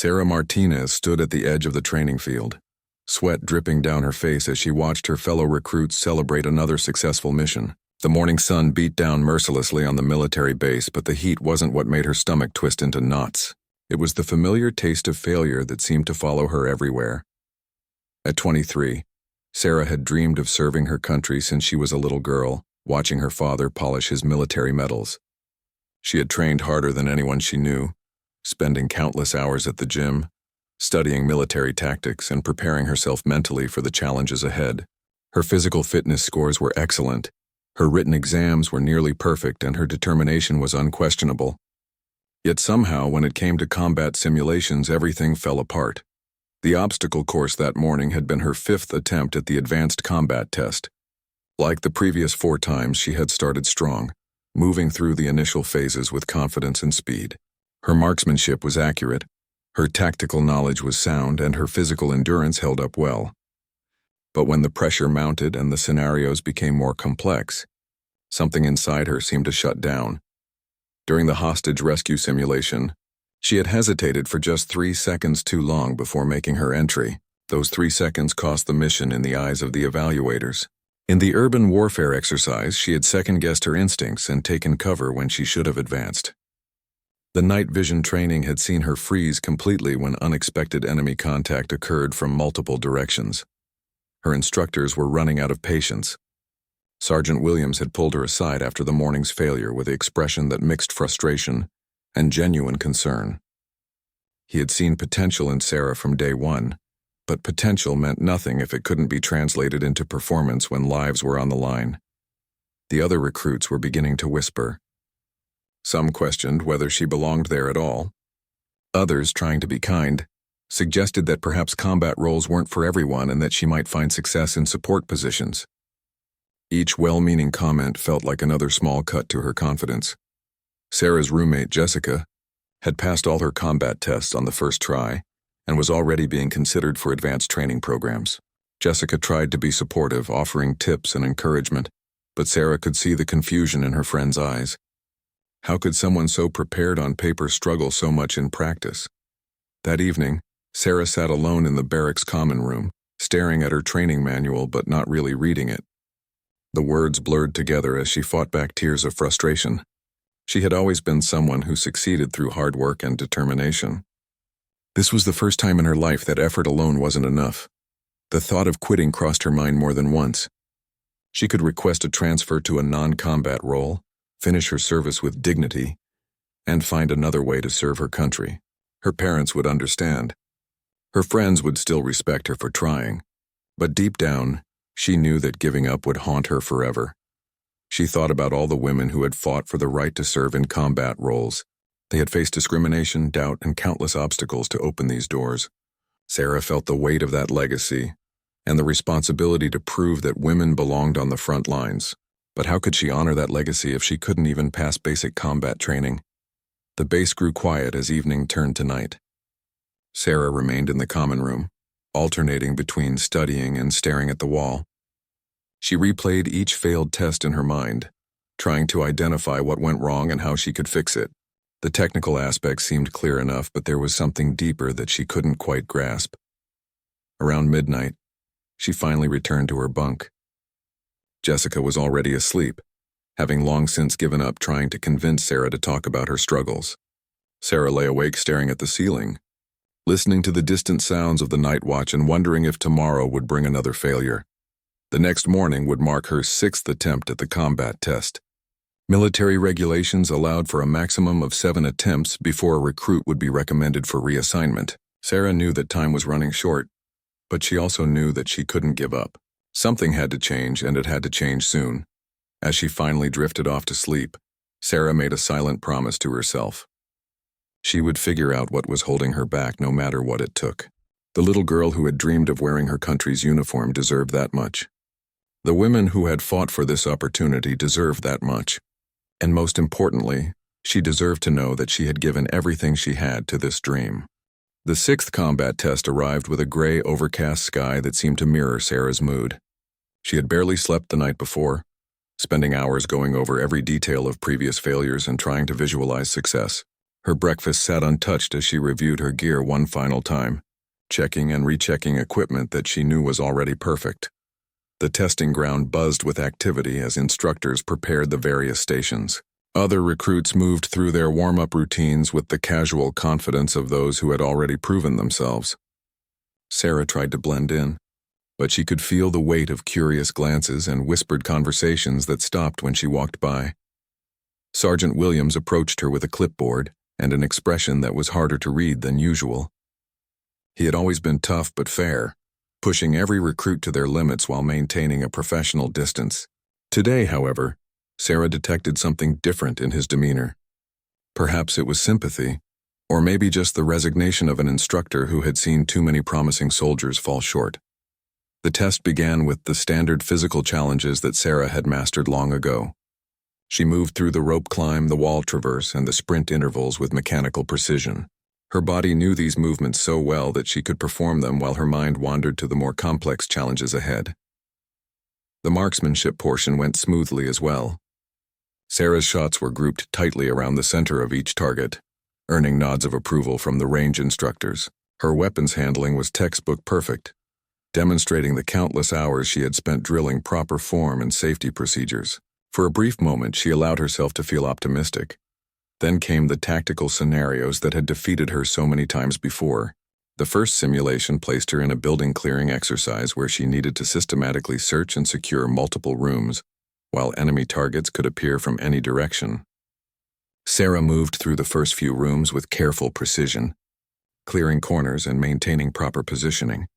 Sarah Martinez stood at the edge of the training field, sweat dripping down her face as she watched her fellow recruits celebrate another successful mission. The morning sun beat down mercilessly on the military base, but the heat wasn't what made her stomach twist into knots. It was the familiar taste of failure that seemed to follow her everywhere. At 23, Sarah had dreamed of serving her country since she was a little girl, watching her father polish his military medals. She had trained harder than anyone she knew, spending countless hours at the gym, studying military tactics and preparing herself mentally for the challenges ahead. Her physical fitness scores were excellent, her written exams were nearly perfect, and her determination was unquestionable. Yet somehow, when it came to combat simulations, everything fell apart. The obstacle course that morning had been her 5th attempt at the advanced combat test. Like the previous 4 times, she had started strong, moving through the initial phases with confidence and speed. Her marksmanship was accurate, her tactical knowledge was sound, and her physical endurance held up well. But when the pressure mounted and the scenarios became more complex, something inside her seemed to shut down. During the hostage rescue simulation, she had hesitated for just 3 seconds too long before making her entry. Those 3 seconds cost the mission in the eyes of the evaluators. In the urban warfare exercise, she had second-guessed her instincts and taken cover when she should have advanced. The night vision training had seen her freeze completely when unexpected enemy contact occurred from multiple directions. Her instructors were running out of patience. Sergeant Williams had pulled her aside after the morning's failure with the expression that mixed frustration and genuine concern. He had seen potential in Sarah from day one, but potential meant nothing if it couldn't be translated into performance when lives were on the line. The other recruits were beginning to whisper. Some questioned whether she belonged there at all. Others, trying to be kind, suggested that perhaps combat roles weren't for everyone and that she might find success in support positions. Each well-meaning comment felt like another small cut to her confidence. Sarah's roommate, Jessica, had passed all her combat tests on the first try and was already being considered for advanced training programs. Jessica tried to be supportive, offering tips and encouragement, but Sarah could see the confusion in her friend's eyes. How could someone so prepared on paper struggle so much in practice? That evening, Sarah sat alone in the barracks common room, staring at her training manual but not really reading it. The words blurred together as she fought back tears of frustration. She had always been someone who succeeded through hard work and determination. This was the first time in her life that effort alone wasn't enough. The thought of quitting crossed her mind more than once. She could request a transfer to a non-combat role, finish her service with dignity, and find another way to serve her country. Her parents would understand. Her friends would still respect her for trying. But deep down, she knew that giving up would haunt her forever. She thought about all the women who had fought for the right to serve in combat roles. They had faced discrimination, doubt, and countless obstacles to open these doors. Sarah felt the weight of that legacy and the responsibility to prove that women belonged on the front lines. But how could she honor that legacy if she couldn't even pass basic combat training? The base grew quiet as evening turned to night. Sarah remained in the common room, alternating between studying and staring at the wall. She replayed each failed test in her mind, trying to identify what went wrong and how she could fix it. The technical aspects seemed clear enough, but there was something deeper that she couldn't quite grasp. Around midnight, she finally returned to her bunk. Jessica was already asleep, having long since given up trying to convince Sarah to talk about her struggles. Sarah lay awake staring at the ceiling, listening to the distant sounds of the night watch and wondering if tomorrow would bring another failure. The next morning would mark her 6th attempt at the combat test. Military regulations allowed for a maximum of 7 attempts before a recruit would be recommended for reassignment. Sarah knew that time was running short, but she also knew that she couldn't give up. Something had to change, and it had to change soon. As she finally drifted off to sleep, Sarah made a silent promise to herself. She would figure out what was holding her back no matter what it took. The little girl who had dreamed of wearing her country's uniform deserved that much. The women who had fought for this opportunity deserved that much. And most importantly, she deserved to know that she had given everything she had to this dream. The 6th combat test arrived with a gray, overcast sky that seemed to mirror Sarah's mood. She had barely slept the night before, spending hours going over every detail of previous failures and trying to visualize success. Her breakfast sat untouched as she reviewed her gear one final time, checking and rechecking equipment that she knew was already perfect. The testing ground buzzed with activity as instructors prepared the various stations. Other recruits moved through their warm-up routines with the casual confidence of those who had already proven themselves. Sarah tried to blend in, but she could feel the weight of curious glances and whispered conversations that stopped when she walked by. Sergeant Williams approached her with a clipboard and an expression that was harder to read than usual. He had always been tough but fair, pushing every recruit to their limits while maintaining a professional distance. Today, however, Sarah detected something different in his demeanor. Perhaps it was sympathy, or maybe just the resignation of an instructor who had seen too many promising soldiers fall short. The test began with the standard physical challenges that Sarah had mastered long ago. She moved through the rope climb, the wall traverse, and the sprint intervals with mechanical precision. Her body knew these movements so well that she could perform them while her mind wandered to the more complex challenges ahead. The marksmanship portion went smoothly as well. Sarah's shots were grouped tightly around the center of each target, earning nods of approval from the range instructors. Her weapons handling was textbook perfect, demonstrating the countless hours she had spent drilling proper form and safety procedures. For a brief moment, she allowed herself to feel optimistic. Then came the tactical scenarios that had defeated her so many times before. The first simulation placed her in a building clearing exercise where she needed to systematically search and secure multiple rooms, while enemy targets could appear from any direction. Sarah moved through the first few rooms with careful precision, clearing corners and maintaining proper positioning.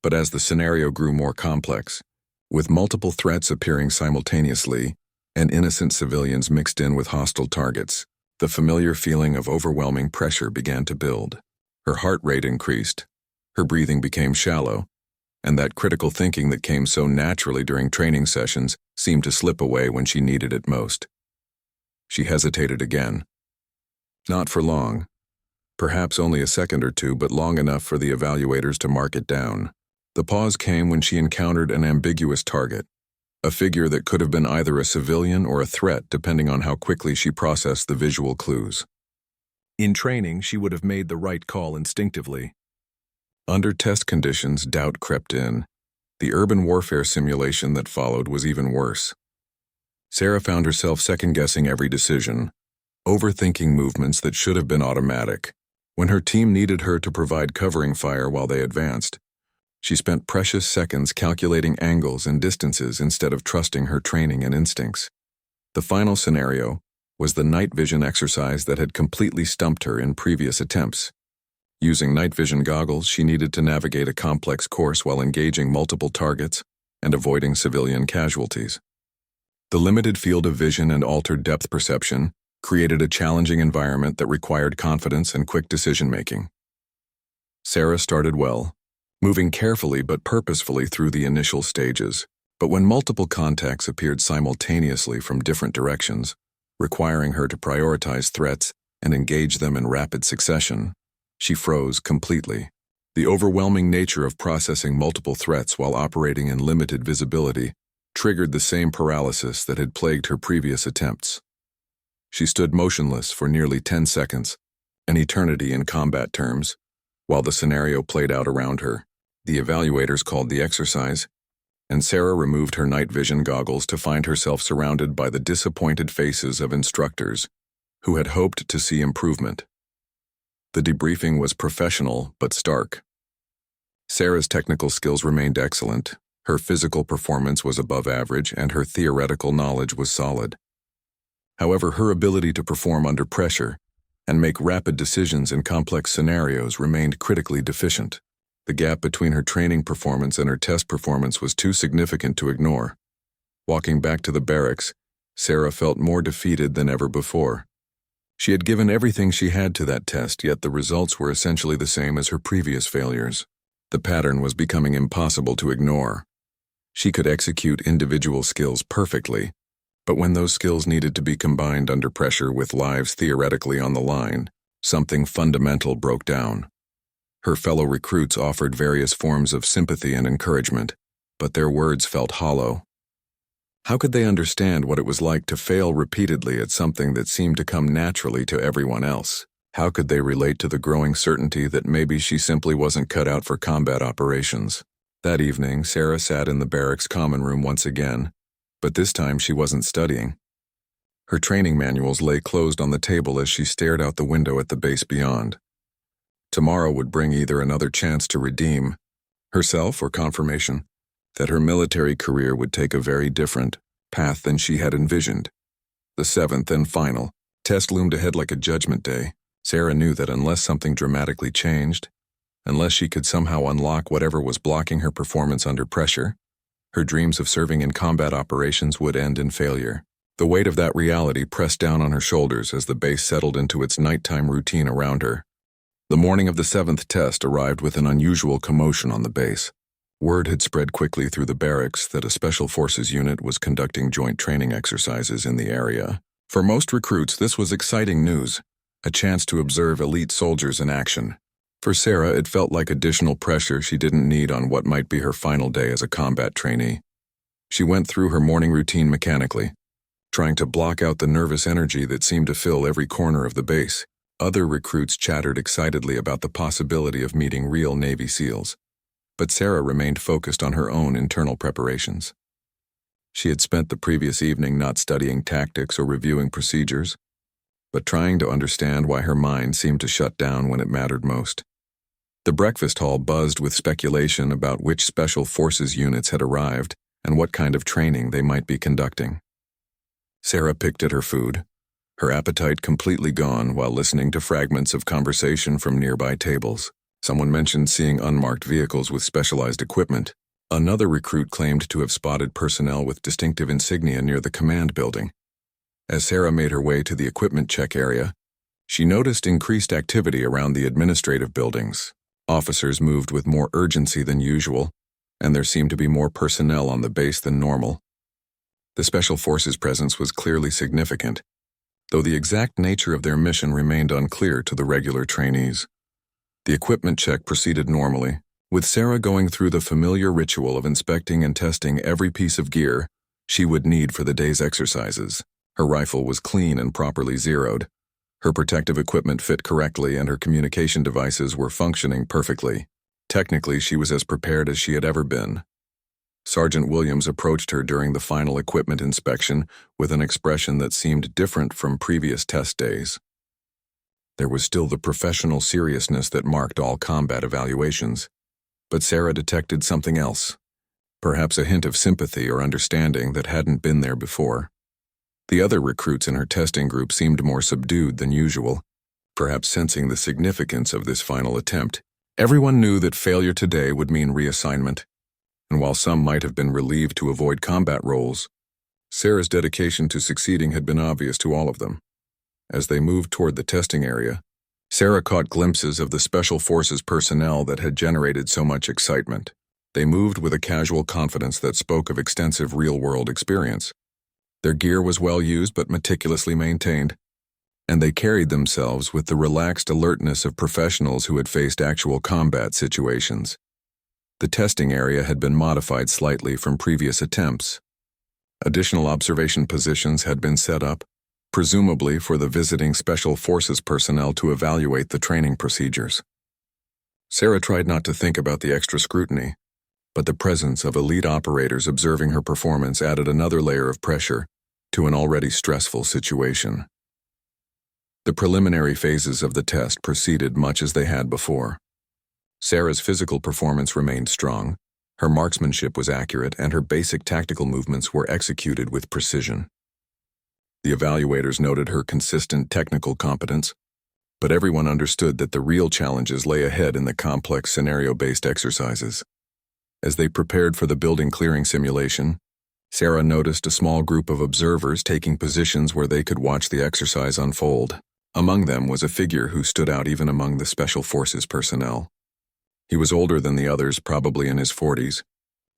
But as the scenario grew more complex, with multiple threats appearing simultaneously and innocent civilians mixed in with hostile targets, the familiar feeling of overwhelming pressure began to build. Her heart rate increased, her breathing became shallow, and that critical thinking that came so naturally during training sessions seemed to slip away when she needed it most. She hesitated again. Not for long. Perhaps only a second or two, but long enough for the evaluators to mark it down. The pause came when she encountered an ambiguous target, a figure that could have been either a civilian or a threat depending on how quickly she processed the visual clues. In training, she would have made the right call instinctively. Under test conditions, doubt crept in. The urban warfare simulation that followed was even worse. Sarah found herself second-guessing every decision, overthinking movements that should have been automatic. When her team needed her to provide covering fire while they advanced, she spent precious seconds calculating angles and distances instead of trusting her training and instincts. The final scenario was the night vision exercise that had completely stumped her in previous attempts. Using night vision goggles, she needed to navigate a complex course while engaging multiple targets and avoiding civilian casualties. The limited field of vision and altered depth perception created a challenging environment that required confidence and quick decision-making. Sarah started well, moving carefully but purposefully through the initial stages. But when multiple contacts appeared simultaneously from different directions, requiring her to prioritize threats and engage them in rapid succession, she froze completely. The overwhelming nature of processing multiple threats while operating in limited visibility triggered the same paralysis that had plagued her previous attempts. She stood motionless for nearly 10 seconds, an eternity in combat terms, while the scenario played out around her. The evaluators called the exercise, and Sarah removed her night vision goggles to find herself surrounded by the disappointed faces of instructors who had hoped to see improvement. The debriefing was professional but stark. Sarah's technical skills remained excellent, her physical performance was above average, and her theoretical knowledge was solid. However, her ability to perform under pressure and make rapid decisions in complex scenarios remained critically deficient. The gap between her training performance and her test performance was too significant to ignore. Walking back to the barracks, Sarah felt more defeated than ever before. She had given everything she had to that test, yet the results were essentially the same as her previous failures. The pattern was becoming impossible to ignore. She could execute individual skills perfectly, but when those skills needed to be combined under pressure with lives theoretically on the line, something fundamental broke down. Her fellow recruits offered various forms of sympathy and encouragement, but their words felt hollow. How could they understand what it was like to fail repeatedly at something that seemed to come naturally to everyone else? How could they relate to the growing certainty that maybe she simply wasn't cut out for combat operations? That evening, Sarah sat in the barracks common room once again, but this time she wasn't studying. Her training manuals lay closed on the table as she stared out the window at the base beyond. Tomorrow would bring either another chance to redeem herself or confirmation that her military career would take a very different path than she had envisioned. The seventh and final test loomed ahead like a judgment day. Sarah knew that unless something dramatically changed, unless she could somehow unlock whatever was blocking her performance under pressure, her dreams of serving in combat operations would end in failure. The weight of that reality pressed down on her shoulders as the base settled into its nighttime routine around her. The morning of the seventh test arrived with an unusual commotion on the base. Word had spread quickly through the barracks that a Special Forces unit was conducting joint training exercises in the area. For most recruits, this was exciting news, a chance to observe elite soldiers in action. For Sarah, it felt like additional pressure she didn't need on what might be her final day as a combat trainee. She went through her morning routine mechanically, trying to block out the nervous energy that seemed to fill every corner of the base. Other recruits chattered excitedly about the possibility of meeting real Navy SEALs, but Sarah remained focused on her own internal preparations. She had spent the previous evening not studying tactics or reviewing procedures, but trying to understand why her mind seemed to shut down when it mattered most. The breakfast hall buzzed with speculation about which Special Forces units had arrived and what kind of training they might be conducting. Sarah picked at her food, her appetite completely gone while listening to fragments of conversation from nearby tables. Someone mentioned seeing unmarked vehicles with specialized equipment. Another recruit claimed to have spotted personnel with distinctive insignia near the command building. As Sarah made her way to the equipment check area, she noticed increased activity around the administrative buildings. Officers moved with more urgency than usual, and there seemed to be more personnel on the base than normal. The Special Forces presence was clearly significant, though the exact nature of their mission remained unclear to the regular trainees. The equipment check proceeded normally, with Sarah going through the familiar ritual of inspecting and testing every piece of gear she would need for the day's exercises. Her rifle was clean and properly zeroed. Her protective equipment fit correctly and her communication devices were functioning perfectly. Technically, she was as prepared as she had ever been. Sergeant Williams approached her during the final equipment inspection with an expression that seemed different from previous test days. There was still the professional seriousness that marked all combat evaluations, but Sarah detected something else, perhaps a hint of sympathy or understanding that hadn't been there before. The other recruits in her testing group seemed more subdued than usual, perhaps sensing the significance of this final attempt. Everyone knew that failure today would mean reassignment, and while some might have been relieved to avoid combat roles, Sarah's dedication to succeeding had been obvious to all of them. As they moved toward the testing area, Sarah caught glimpses of the Special Forces personnel that had generated so much excitement. They moved with a casual confidence that spoke of extensive real-world experience. Their gear was well used but meticulously maintained, and they carried themselves with the relaxed alertness of professionals who had faced actual combat situations. The testing area had been modified slightly from previous attempts. Additional observation positions had been set up, presumably for the visiting Special Forces personnel to evaluate the training procedures. Sarah tried not to think about the extra scrutiny, but the presence of elite operators observing her performance added another layer of pressure to an already stressful situation. The preliminary phases of the test proceeded much as they had before. Sarah's physical performance remained strong, her marksmanship was accurate, and her basic tactical movements were executed with precision. The evaluators noted her consistent technical competence, but everyone understood that the real challenges lay ahead in the complex scenario-based exercises. As they prepared for the building clearing simulation, Sarah noticed a small group of observers taking positions where they could watch the exercise unfold. Among them was a figure who stood out even among the Special Forces personnel. He was older than the others, probably in his 40s,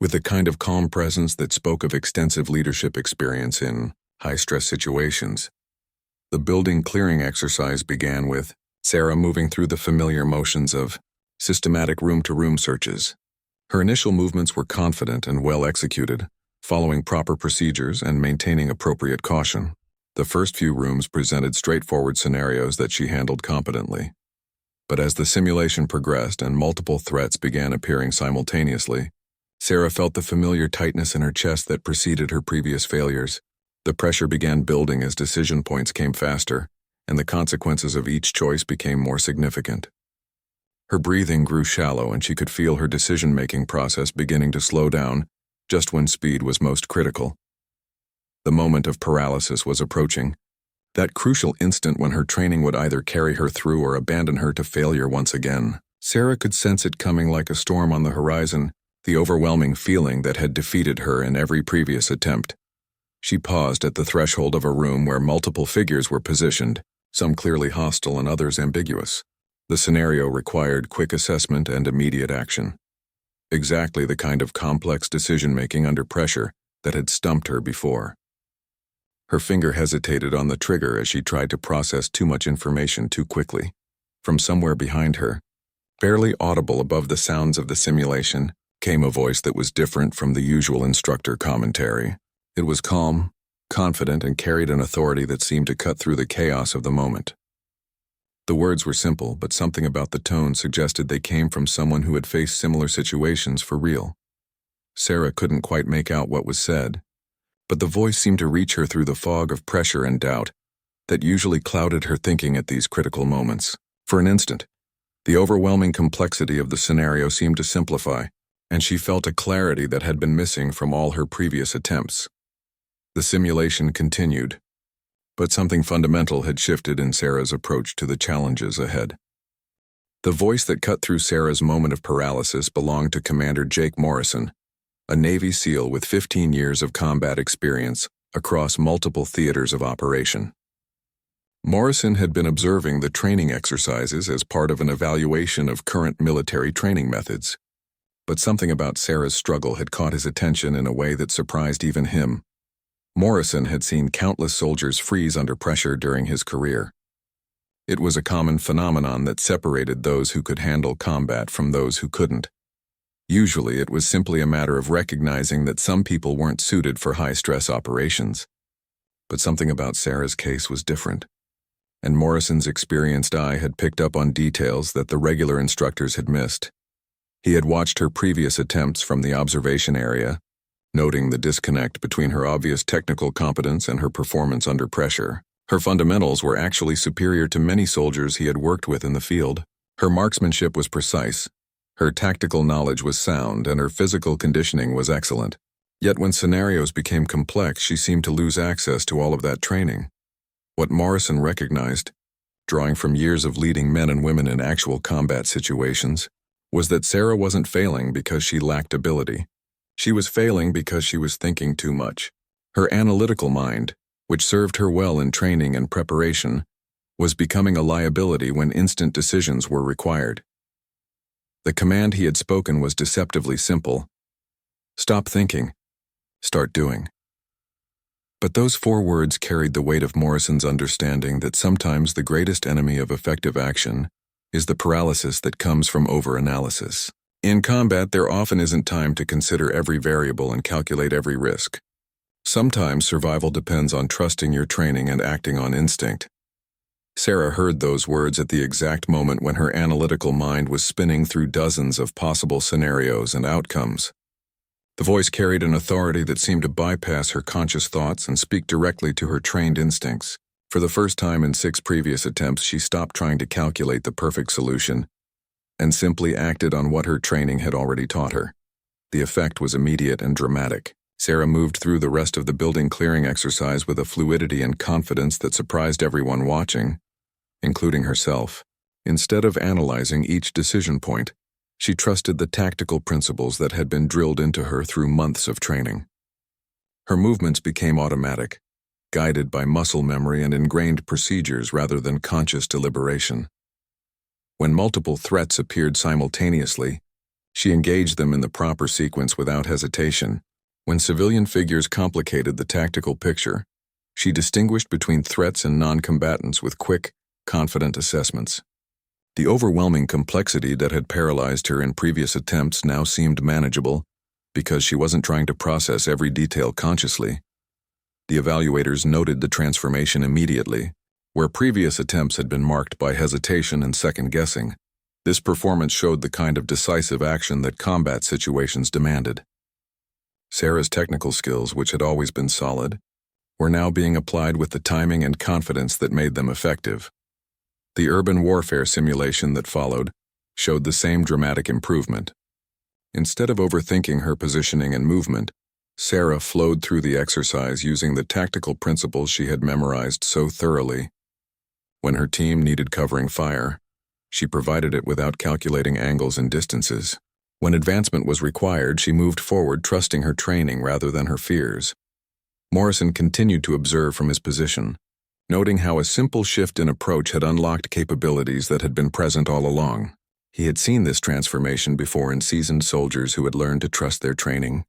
with the kind of calm presence that spoke of extensive leadership experience in high-stress situations. The building clearing exercise began with Sarah moving through the familiar motions of systematic room-to-room searches. Her initial movements were confident and well executed, following proper procedures and maintaining appropriate caution. The first few rooms presented straightforward scenarios that she handled competently. But as the simulation progressed and multiple threats began appearing simultaneously, Sarah felt the familiar tightness in her chest that preceded her previous failures. The pressure began building as decision points came faster, and the consequences of each choice became more significant. Her breathing grew shallow, and she could feel her decision-making process beginning to slow down just when speed was most critical. The moment of paralysis was approaching, that crucial instant when her training would either carry her through or abandon her to failure once again. Sarah could sense it coming like a storm on the horizon, the overwhelming feeling that had defeated her in every previous attempt. She paused at the threshold of a room where multiple figures were positioned, some clearly hostile and others ambiguous. The scenario required quick assessment and immediate action. Exactly the kind of complex decision-making under pressure that had stumped her before. Her finger hesitated on the trigger as she tried to process too much information too quickly. From somewhere behind her, barely audible above the sounds of the simulation, came a voice that was different from the usual instructor commentary. It was calm, confident, and carried an authority that seemed to cut through the chaos of the moment. The words were simple, but something about the tone suggested they came from someone who had faced similar situations for real. Sarah couldn't quite make out what was said, but the voice seemed to reach her through the fog of pressure and doubt that usually clouded her thinking at these critical moments. For an instant, the overwhelming complexity of the scenario seemed to simplify, and she felt a clarity that had been missing from all her previous attempts. The simulation continued, but something fundamental had shifted in Sarah's approach to the challenges ahead. The voice that cut through Sarah's moment of paralysis belonged to Commander Jake Morrison, a Navy SEAL with 15 years of combat experience across multiple theaters of operation. Morrison had been observing the training exercises as part of an evaluation of current military training methods, but something about Sarah's struggle had caught his attention in a way that surprised even him. Morrison had seen countless soldiers freeze under pressure during his career. It was a common phenomenon that separated those who could handle combat from those who couldn't. Usually, it was simply a matter of recognizing that some people weren't suited for high-stress operations. But something about Sarah's case was different, and Morrison's experienced eye had picked up on details that the regular instructors had missed. He had watched her previous attempts from the observation area, noting the disconnect between her obvious technical competence and her performance under pressure. Her fundamentals were actually superior to many soldiers he had worked with in the field. Her marksmanship was precise, her tactical knowledge was sound, and her physical conditioning was excellent. Yet when scenarios became complex, she seemed to lose access to all of that training. What Morrison recognized, drawing from years of leading men and women in actual combat situations, was that Sarah wasn't failing because she lacked ability. She was failing because she was thinking too much. Her analytical mind, which served her well in training and preparation, was becoming a liability when instant decisions were required. The command he had spoken was deceptively simple. Stop thinking. Start doing. But those 4 words carried the weight of Morrison's understanding that sometimes the greatest enemy of effective action is the paralysis that comes from overanalysis. In combat, there often isn't time to consider every variable and calculate every risk. Sometimes survival depends on trusting your training and acting on instinct. Sarah heard those words at the exact moment when her analytical mind was spinning through dozens of possible scenarios and outcomes. The voice carried an authority that seemed to bypass her conscious thoughts and speak directly to her trained instincts. For the first time in 6 previous attempts, she stopped trying to calculate the perfect solution and simply acted on what her training had already taught her. The effect was immediate and dramatic. Sarah moved through the rest of the building clearing exercise with a fluidity and confidence that surprised everyone watching, including herself. Instead of analyzing each decision point, she trusted the tactical principles that had been drilled into her through months of training. Her movements became automatic, guided by muscle memory and ingrained procedures rather than conscious deliberation. When multiple threats appeared simultaneously, she engaged them in the proper sequence without hesitation. When civilian figures complicated the tactical picture, she distinguished between threats and non-combatants with quick, confident assessments. The overwhelming complexity that had paralyzed her in previous attempts now seemed manageable because she wasn't trying to process every detail consciously. The evaluators noted the transformation immediately. Where previous attempts had been marked by hesitation and second-guessing, this performance showed the kind of decisive action that combat situations demanded. Sarah's technical skills, which had always been solid, were now being applied with the timing and confidence that made them effective. The urban warfare simulation that followed showed the same dramatic improvement. Instead of overthinking her positioning and movement, Sarah flowed through the exercise using the tactical principles she had memorized so thoroughly. When her team needed covering fire, she provided it without calculating angles and distances. When advancement was required, she moved forward, trusting her training rather than her fears. Morrison continued to observe from his position, noting how a simple shift in approach had unlocked capabilities that had been present all along. He had seen this transformation before in seasoned soldiers who had learned to trust their training,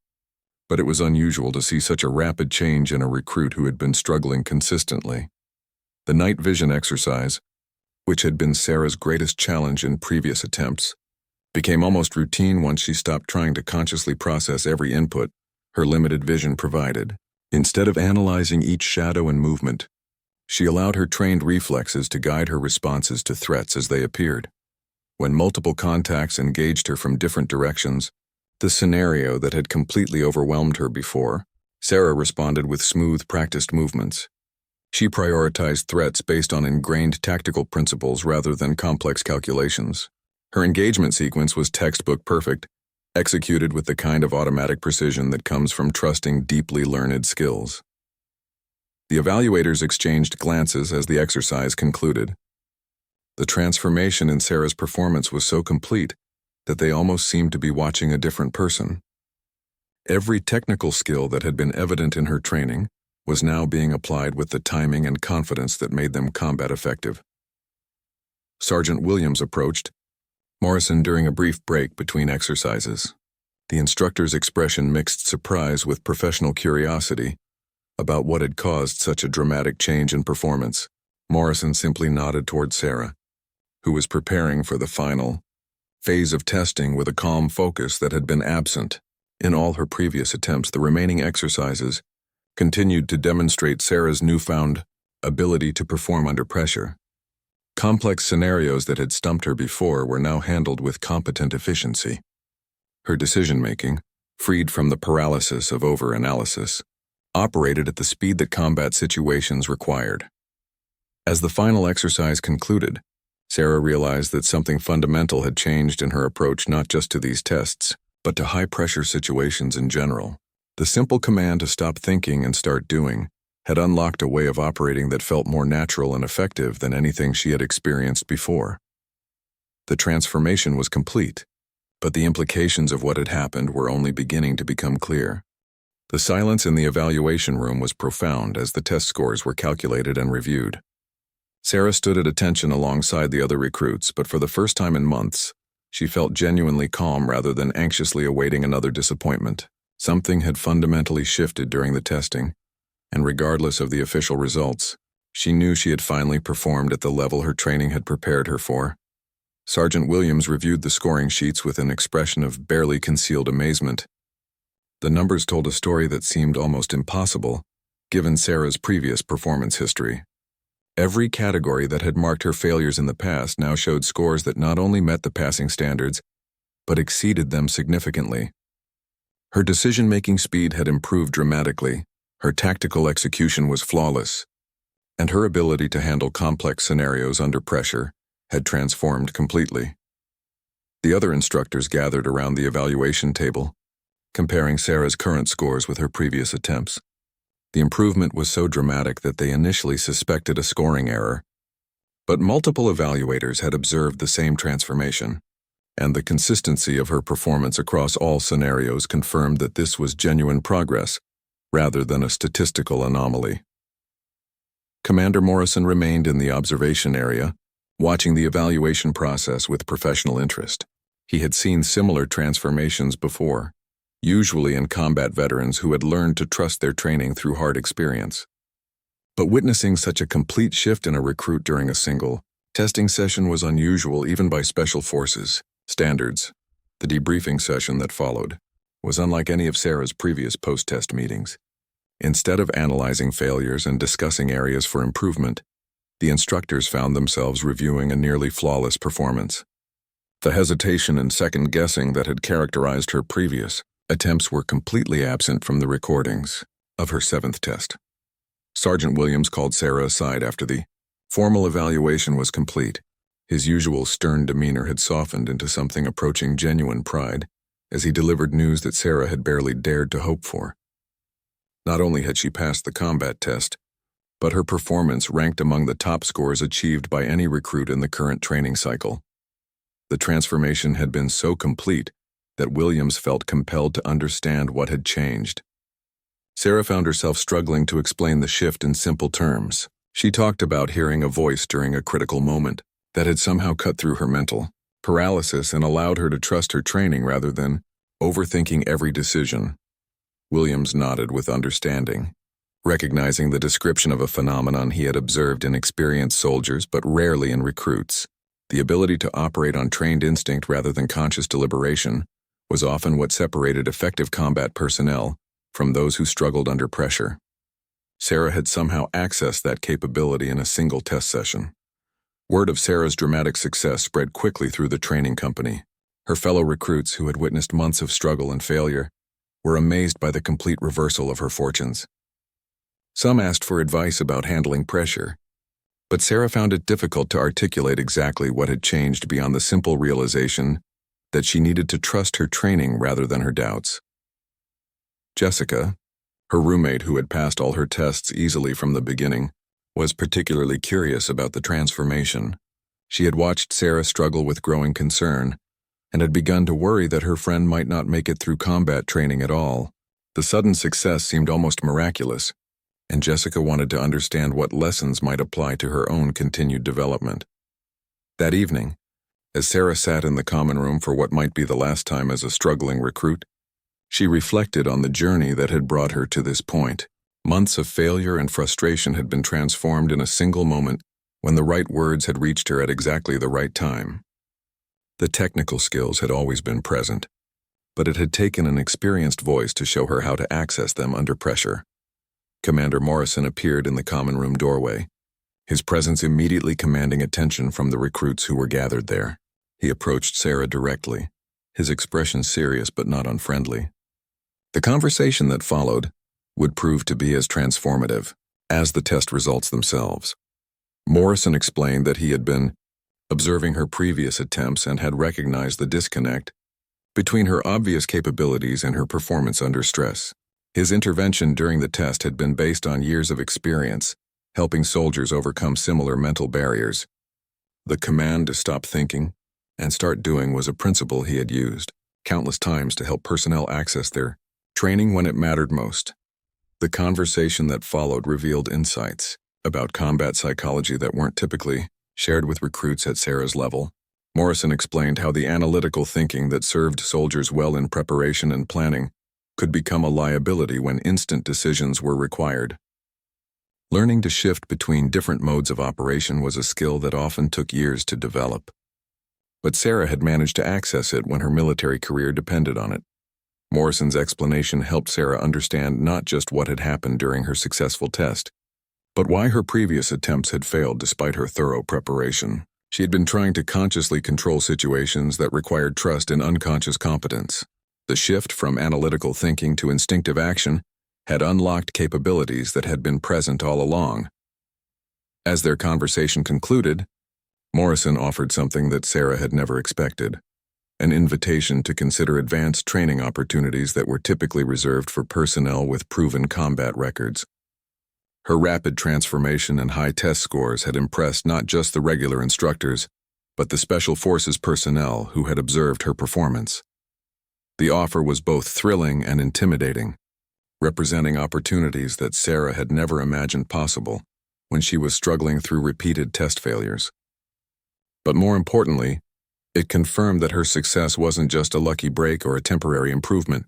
but it was unusual to see such a rapid change in a recruit who had been struggling consistently. The night vision exercise, which had been Sarah's greatest challenge in previous attempts, became almost routine once she stopped trying to consciously process every input her limited vision provided. Instead of analyzing each shadow and movement, she allowed her trained reflexes to guide her responses to threats as they appeared. When multiple contacts engaged her from different directions, the scenario that had completely overwhelmed her before, Sarah responded with smooth, practiced movements. She prioritized threats based on ingrained tactical principles rather than complex calculations. Her engagement sequence was textbook perfect, executed with the kind of automatic precision that comes from trusting deeply learned skills. The evaluators exchanged glances as the exercise concluded. The transformation in Sarah's performance was so complete that they almost seemed to be watching a different person. Every technical skill that had been evident in her training was now being applied with the timing and confidence that made them combat effective. Sergeant Williams approached Morrison during a brief break between exercises. The instructor's expression mixed surprise with professional curiosity about what had caused such a dramatic change in performance. Morrison simply nodded toward Sarah, who was preparing for the final phase of testing with a calm focus that had been absent in all her previous attempts. The remaining exercises continued to demonstrate Sarah's newfound ability to perform under pressure. Complex scenarios that had stumped her before were now handled with competent efficiency. Her decision-making, freed from the paralysis of over-analysis, operated at the speed that combat situations required. As the final exercise concluded, Sarah realized that something fundamental had changed in her approach not just to these tests, but to high-pressure situations in general. The simple command to stop thinking and start doing had unlocked a way of operating that felt more natural and effective than anything she had experienced before. The transformation was complete, but the implications of what had happened were only beginning to become clear. The silence in the evaluation room was profound as the test scores were calculated and reviewed. Sarah stood at attention alongside the other recruits, but for the first time in months, she felt genuinely calm rather than anxiously awaiting another disappointment. Something had fundamentally shifted during the testing, and regardless of the official results, she knew she had finally performed at the level her training had prepared her for. Sergeant Williams reviewed the scoring sheets with an expression of barely concealed amazement. The numbers told a story that seemed almost impossible, given Sarah's previous performance history. Every category that had marked her failures in the past now showed scores that not only met the passing standards, but exceeded them significantly. Her decision-making speed had improved dramatically, her tactical execution was flawless, and her ability to handle complex scenarios under pressure had transformed completely. The other instructors gathered around the evaluation table, comparing Sarah's current scores with her previous attempts. The improvement was so dramatic that they initially suspected a scoring error, but multiple evaluators had observed the same transformation, and the consistency of her performance across all scenarios confirmed that this was genuine progress, rather than a statistical anomaly. Commander Morrison remained in the observation area, watching the evaluation process with professional interest. He had seen similar transformations before, usually in combat veterans who had learned to trust their training through hard experience. But witnessing such a complete shift in a recruit during a single testing session was unusual even by special forces standards. The debriefing session that followed was unlike any of Sarah's previous post-test meetings. Instead of analyzing failures and discussing areas for improvement, the instructors found themselves reviewing a nearly flawless performance. The hesitation and second-guessing that had characterized her previous attempts were completely absent from the recordings of her 7th test. Sergeant Williams called Sarah aside after the formal evaluation was complete. His usual stern demeanor had softened into something approaching genuine pride as he delivered news that Sarah had barely dared to hope for. Not only had she passed the combat test, but her performance ranked among the top scores achieved by any recruit in the current training cycle. The transformation had been so complete that Williams felt compelled to understand what had changed. Sarah found herself struggling to explain the shift in simple terms. She talked about hearing a voice during a critical moment that had somehow cut through her mental paralysis and allowed her to trust her training rather than overthinking every decision. Williams nodded with understanding, recognizing the description of a phenomenon he had observed in experienced soldiers but rarely in recruits. The ability to operate on trained instinct rather than conscious deliberation was often what separated effective combat personnel from those who struggled under pressure. Sarah had somehow accessed that capability in a single test session. Word of Sarah's dramatic success spread quickly through the training company. Her fellow recruits, who had witnessed months of struggle and failure, were amazed by the complete reversal of her fortunes. Some asked for advice about handling pressure, but Sarah found it difficult to articulate exactly what had changed beyond the simple realization that she needed to trust her training rather than her doubts. Jessica, her roommate who had passed all her tests easily from the beginning, was particularly curious about the transformation. She had watched Sarah struggle with growing concern and had begun to worry that her friend might not make it through combat training at all. The sudden success seemed almost miraculous, and Jessica wanted to understand what lessons might apply to her own continued development. That evening, as Sarah sat in the common room for what might be the last time as a struggling recruit, she reflected on the journey that had brought her to this point. Months of failure and frustration had been transformed in a single moment when the right words had reached her at exactly the right time. The technical skills had always been present, but it had taken an experienced voice to show her how to access them under pressure. Commander Morrison appeared in the common room doorway, his presence immediately commanding attention from the recruits who were gathered there. He approached Sarah directly, his expression serious but not unfriendly. The conversation that followed would prove to be as transformative as the test results themselves. Morrison explained that he had been observing her previous attempts and had recognized the disconnect between her obvious capabilities and her performance under stress. His intervention during the test had been based on years of experience, helping soldiers overcome similar mental barriers. The command to stop thinking and start doing was a principle he had used countless times to help personnel access their training when it mattered most. The conversation that followed revealed insights about combat psychology that weren't typically shared with recruits at Sarah's level. Morrison explained how the analytical thinking that served soldiers well in preparation and planning could become a liability when instant decisions were required. Learning to shift between different modes of operation was a skill that often took years to develop. But Sarah had managed to access it when her military career depended on it. Morrison's explanation helped Sarah understand not just what had happened during her successful test, but why her previous attempts had failed despite her thorough preparation. She had been trying to consciously control situations that required trust and unconscious competence. The shift from analytical thinking to instinctive action had unlocked capabilities that had been present all along. As their conversation concluded, Morrison offered something that Sarah had never expected: an invitation to consider advanced training opportunities that were typically reserved for personnel with proven combat records. Her rapid transformation and high test scores had impressed not just the regular instructors, but the Special Forces personnel who had observed her performance. The offer was both thrilling and intimidating, representing opportunities that Sarah had never imagined possible when she was struggling through repeated test failures. But more importantly, it confirmed that her success wasn't just a lucky break or a temporary improvement.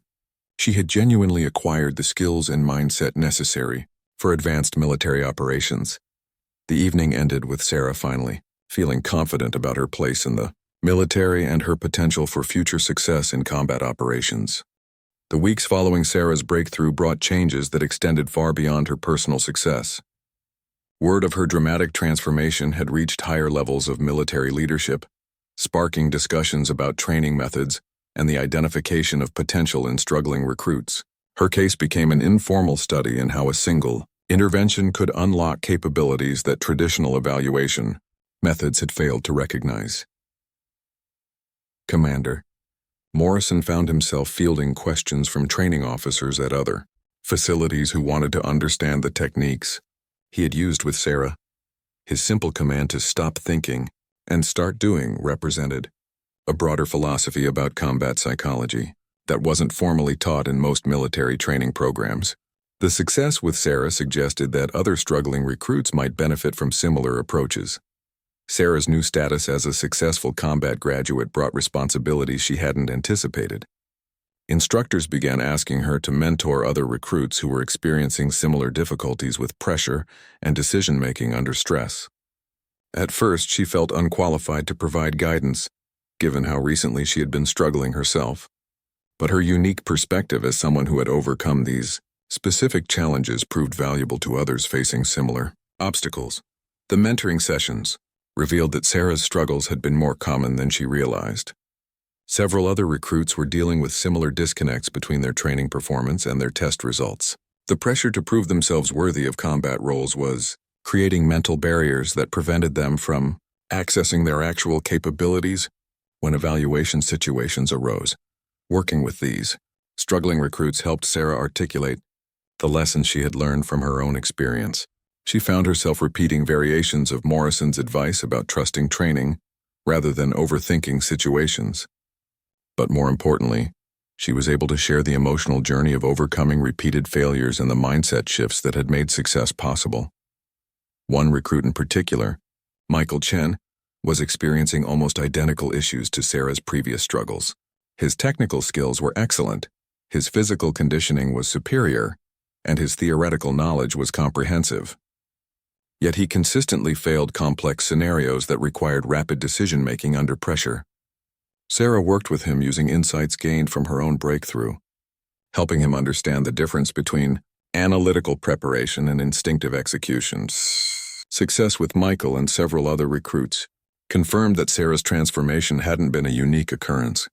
She had genuinely acquired the skills and mindset necessary for advanced military operations. The evening ended with Sarah finally feeling confident about her place in the military and her potential for future success in combat operations. The weeks following Sarah's breakthrough brought changes that extended far beyond her personal success. Word of her dramatic transformation had reached higher levels of military leadership, sparking discussions about training methods and the identification of potential in struggling recruits. Her case became an informal study in how a single intervention could unlock capabilities that traditional evaluation methods had failed to recognize. Commander. Morrison found himself fielding questions from training officers at other facilities who wanted to understand the techniques he had used with Sarah. His simple command to stop thinking and start doing represented a broader philosophy about combat psychology that wasn't formally taught in most military training programs. The success with Sarah suggested that other struggling recruits might benefit from similar approaches. Sarah's new status as a successful combat graduate brought responsibilities she hadn't anticipated. Instructors began asking her to mentor other recruits who were experiencing similar difficulties with pressure and decision-making under stress. At first, she felt unqualified to provide guidance, given how recently she had been struggling herself. But her unique perspective as someone who had overcome these specific challenges proved valuable to others facing similar obstacles. The mentoring sessions revealed that Sarah's struggles had been more common than she realized. Several other recruits were dealing with similar disconnects between their training performance and their test results. The pressure to prove themselves worthy of combat roles was creating mental barriers that prevented them from accessing their actual capabilities when evaluation situations arose. Working with these struggling recruits helped Sarah articulate the lessons she had learned from her own experience. She found herself repeating variations of Morrison's advice about trusting training rather than overthinking situations. But more importantly, she was able to share the emotional journey of overcoming repeated failures and the mindset shifts that had made success possible. One recruit in particular, Michael Chen, was experiencing almost identical issues to Sarah's previous struggles. His technical skills were excellent, his physical conditioning was superior, and his theoretical knowledge was comprehensive. Yet he consistently failed complex scenarios that required rapid decision-making under pressure. Sarah worked with him using insights gained from her own breakthrough, helping him understand the difference between analytical preparation and instinctive execution. Success with Michael and several other recruits confirmed that Sarah's transformation hadn't been a unique occurrence.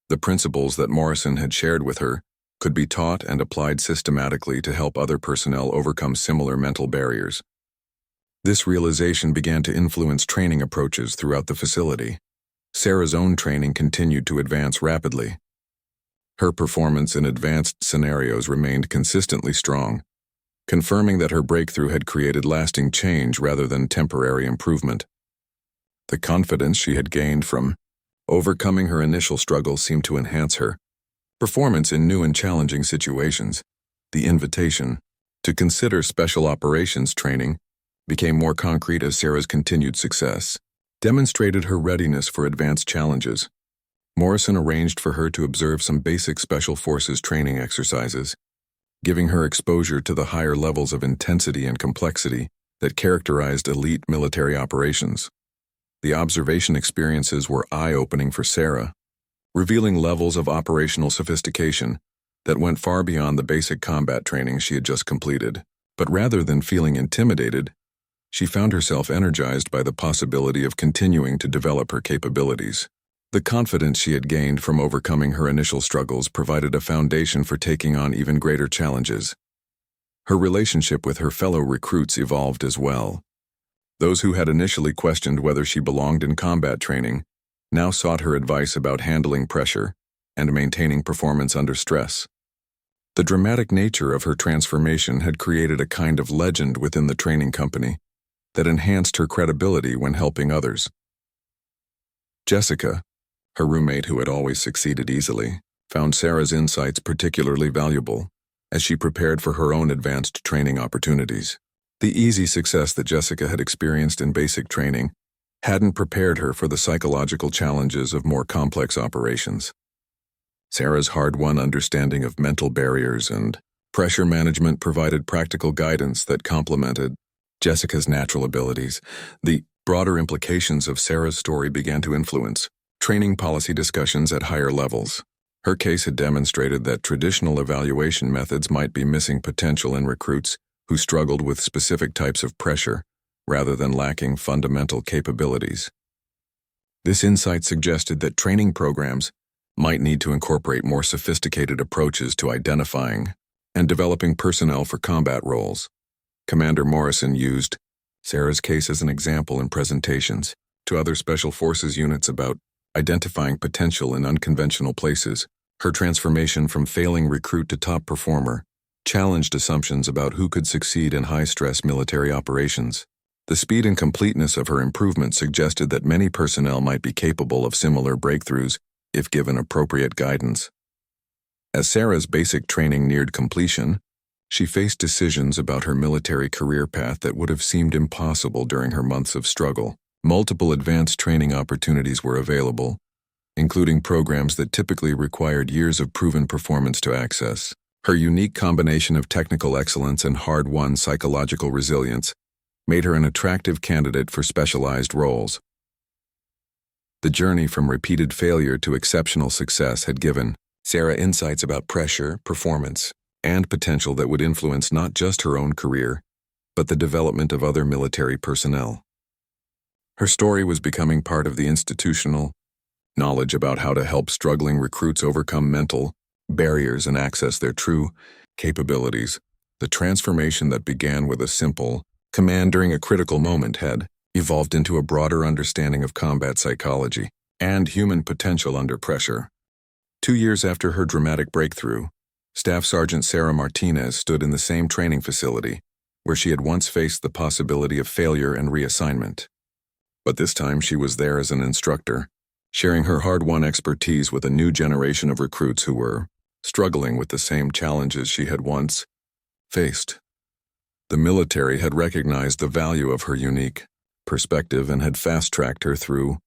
The principles that Morrison had shared with her could be taught and applied systematically to help other personnel overcome similar mental barriers. This realization began to influence training approaches throughout the facility. Sarah's own training continued to advance rapidly. Her performance in advanced scenarios remained consistently strong, confirming that her breakthrough had created lasting change rather than temporary improvement. The confidence she had gained from overcoming her initial struggles seemed to enhance her performance in new and challenging situations. The invitation to consider special operations training became more concrete as Sarah's continued success demonstrated her readiness for advanced challenges. Morrison arranged for her to observe some basic special forces training exercises, giving her exposure to the higher levels of intensity and complexity that characterized elite military operations. The observation experiences were eye-opening for Sarah, revealing levels of operational sophistication that went far beyond the basic combat training she had just completed. But rather than feeling intimidated, she found herself energized by the possibility of continuing to develop her capabilities. The confidence she had gained from overcoming her initial struggles provided a foundation for taking on even greater challenges. Her relationship with her fellow recruits evolved as well. Those who had initially questioned whether she belonged in combat training now sought her advice about handling pressure and maintaining performance under stress. The dramatic nature of her transformation had created a kind of legend within the training company that enhanced her credibility when helping others. Jessica, her roommate who had always succeeded easily, found Sarah's insights particularly valuable as she prepared for her own advanced training opportunities. The easy success that Jessica had experienced in basic training hadn't prepared her for the psychological challenges of more complex operations. Sarah's hard-won understanding of mental barriers and pressure management provided practical guidance that complemented Jessica's natural abilities. The broader implications of Sarah's story began to influence training policy discussions at higher levels. Her case had demonstrated that traditional evaluation methods might be missing potential in recruits who struggled with specific types of pressure rather than lacking fundamental capabilities. This insight suggested that training programs might need to incorporate more sophisticated approaches to identifying and developing personnel for combat roles. Commander Morrison used Sarah's case as an example in presentations to other Special Forces units about identifying potential in unconventional places. Her transformation from failing recruit to top performer challenged assumptions about who could succeed in high-stress military operations. The speed and completeness of her improvement suggested that many personnel might be capable of similar breakthroughs if given appropriate guidance. As Sarah's basic training neared completion, she faced decisions about her military career path that would have seemed impossible during her months of struggle. Multiple advanced training opportunities were available, including programs that typically required years of proven performance to access. Her unique combination of technical excellence and hard-won psychological resilience made her an attractive candidate for specialized roles. The journey from repeated failure to exceptional success had given Sarah insights about pressure, performance, and potential that would influence not just her own career, but the development of other military personnel. Her story was becoming part of the institutional knowledge about how to help struggling recruits overcome mental barriers and access their true capabilities. The transformation that began with a simple command during a critical moment had evolved into a broader understanding of combat psychology and human potential under pressure. 2 years after her dramatic breakthrough, Staff Sergeant Sarah Martinez stood in the same training facility where she had once faced the possibility of failure and reassignment. But this time she was there as an instructor, sharing her hard-won expertise with a new generation of recruits who were struggling with the same challenges she had once faced. The military had recognized the value of her unique perspective and had fast-tracked her through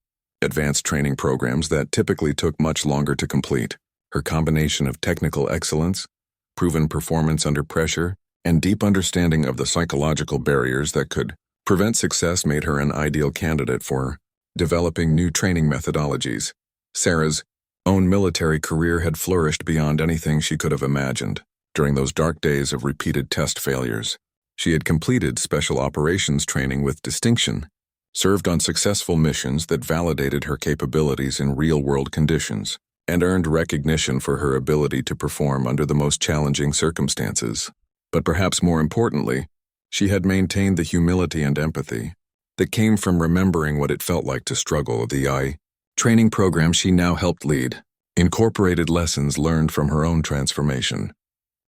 advanced training programs that typically took much longer to complete. Her combination of technical excellence, proven performance under pressure, and deep understanding of the psychological barriers that could prevent success made her an ideal candidate for developing new training methodologies. Sarah's own military career had flourished beyond anything she could have imagined. During those dark days of repeated test failures, she had completed special operations training with distinction, served on successful missions that validated her capabilities in real-world conditions, and earned recognition for her ability to perform under the most challenging circumstances. But perhaps more importantly, she had maintained the humility and empathy that came from remembering what it felt like to struggle. The training program she now helped lead incorporated lessons learned from her own transformation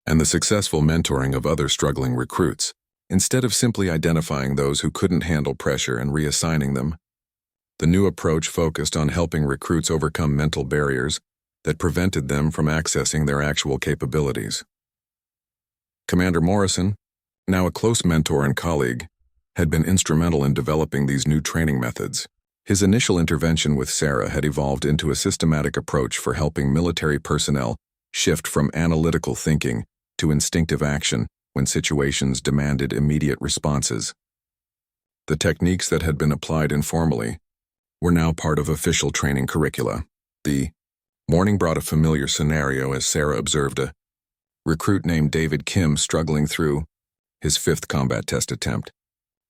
and the successful mentoring of other struggling recruits. Instead of simply identifying those who couldn't handle pressure and reassigning them, the new approach focused on helping recruits overcome mental barriers that prevented them from accessing their actual capabilities. Commander Morrison, now a close mentor and colleague, had been instrumental in developing these new training methods. His initial intervention with Sarah had evolved into a systematic approach for helping military personnel shift from analytical thinking to instinctive action when situations demanded immediate responses. The techniques that had been applied informally were now part of official training curricula. The morning brought a familiar scenario as Sarah observed a recruit named David Kim struggling through his 5th combat test attempt.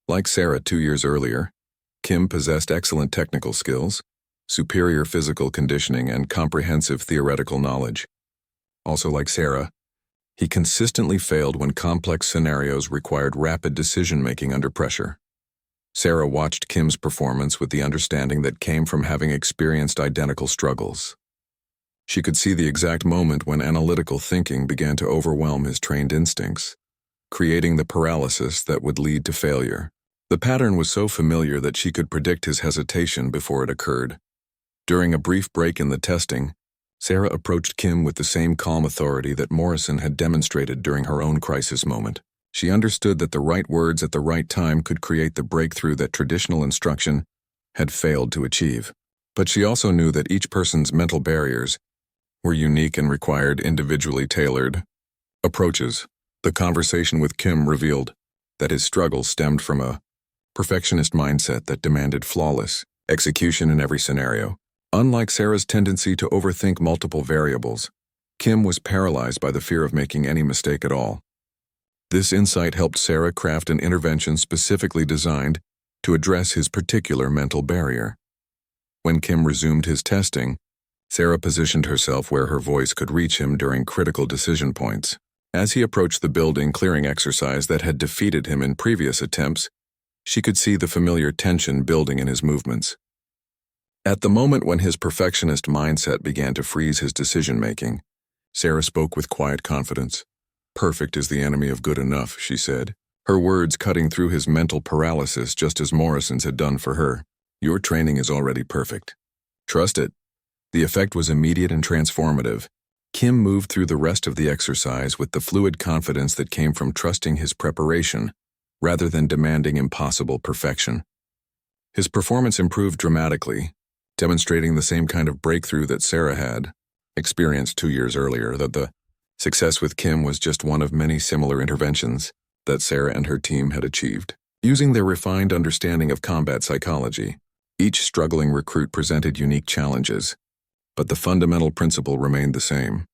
Like Sarah 2 years earlier, Kim possessed excellent technical skills, superior physical conditioning, and comprehensive theoretical knowledge. Also like Sarah, he consistently failed when complex scenarios required rapid decision-making under pressure. Sarah watched Kim's performance with the understanding that came from having experienced identical struggles. She could see the exact moment when analytical thinking began to overwhelm his trained instincts, creating the paralysis that would lead to failure. The pattern was so familiar that she could predict his hesitation before it occurred. During a brief break in the testing, Sarah approached Kim with the same calm authority that Morrison had demonstrated during her own crisis moment. She understood that the right words at the right time could create the breakthrough that traditional instruction had failed to achieve. But she also knew that each person's mental barriers were unique and required individually tailored approaches. The conversation with Kim revealed that his struggles stemmed from a perfectionist mindset that demanded flawless execution in every scenario. Unlike Sarah's tendency to overthink multiple variables, Kim was paralyzed by the fear of making any mistake at all. This insight helped Sarah craft an intervention specifically designed to address his particular mental barrier. When Kim resumed his testing, Sarah positioned herself where her voice could reach him during critical decision points. As he approached the building clearing exercise that had defeated him in previous attempts, she could see the familiar tension building in his movements. At the moment when his perfectionist mindset began to freeze his decision-making, Sarah spoke with quiet confidence. "Perfect is the enemy of good enough," she said, her words cutting through his mental paralysis just as Morrison's had done for her. "Your training is already perfect. Trust it." The effect was immediate and transformative. Kim moved through the rest of the exercise with the fluid confidence that came from trusting his preparation, rather than demanding impossible perfection. His performance improved dramatically, demonstrating the same kind of breakthrough that Sarah had experienced 2 years earlier. That the success with Kim was just one of many similar interventions that Sarah and her team had achieved. Using their refined understanding of combat psychology, each struggling recruit presented unique challenges, but the fundamental principle remained the same: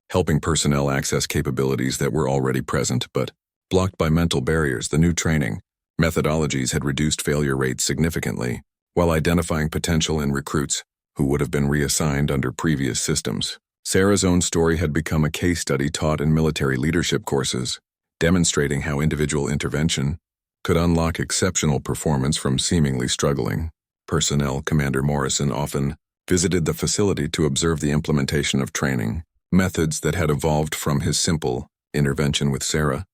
helping personnel access capabilities that were already present but blocked by mental barriers. The new training methodologies had reduced failure rates significantly, while identifying potential in recruits who would have been reassigned under previous systems. Sarah's own story had become a case study taught in military leadership courses, demonstrating how individual intervention could unlock exceptional performance from seemingly struggling personnel. Commander Morrison often visited the facility to observe the implementation of training methods that had evolved from his simple intervention with Sarah.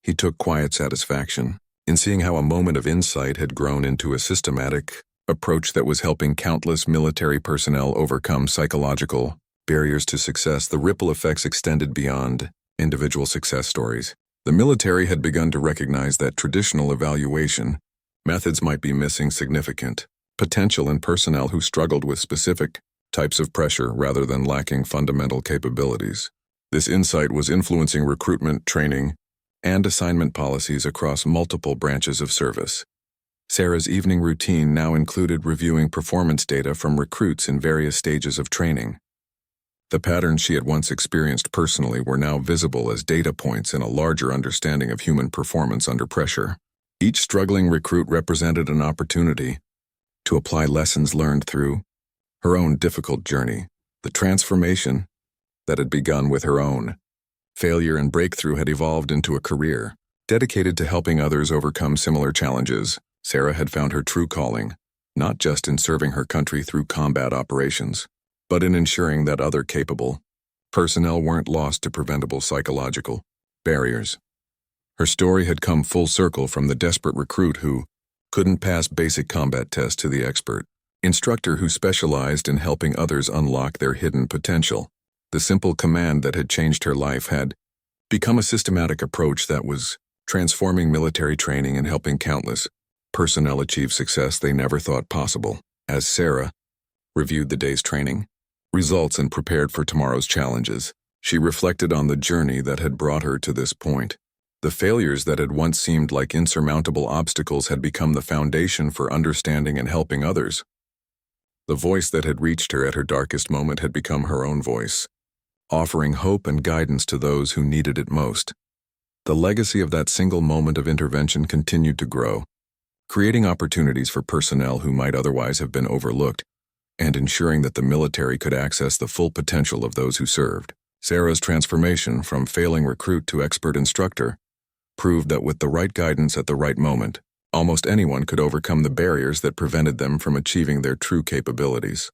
He took quiet satisfaction in seeing how a moment of insight had grown into a systematic approach that was helping countless military personnel overcome psychological barriers to success. The ripple effects extended beyond individual success stories. The military had begun to recognize that traditional evaluation methods might be missing significant potential in personnel who struggled with specific types of pressure rather than lacking fundamental capabilities. This insight was influencing recruitment, training, and assignment policies across multiple branches of service. Sarah's evening routine now included reviewing performance data from recruits in various stages of training. The patterns she had once experienced personally were now visible as data points in a larger understanding of human performance under pressure. Each struggling recruit represented an opportunity to apply lessons learned through her own difficult journey. The transformation that had begun with her own failure and breakthrough had evolved into a career dedicated to helping others overcome similar challenges. Sarah had found her true calling, not just in serving her country through combat operations, but in ensuring that other capable personnel weren't lost to preventable psychological barriers. Her story had come full circle from the desperate recruit who couldn't pass basic combat tests to the expert instructor who specialized in helping others unlock their hidden potential. The simple command that had changed her life had become a systematic approach that was transforming military training and helping countless personnel achieve success they never thought possible. As Sarah reviewed the day's training results and prepared for tomorrow's challenges, she reflected on the journey that had brought her to this point. The failures that had once seemed like insurmountable obstacles had become the foundation for understanding and helping others. The voice that had reached her at her darkest moment had become her own voice, offering hope and guidance to those who needed it most. The legacy of that single moment of intervention continued to grow, creating opportunities for personnel who might otherwise have been overlooked, and ensuring that the military could access the full potential of those who served. Sarah's transformation from failing recruit to expert instructor proved that with the right guidance at the right moment, almost anyone could overcome the barriers that prevented them from achieving their true capabilities.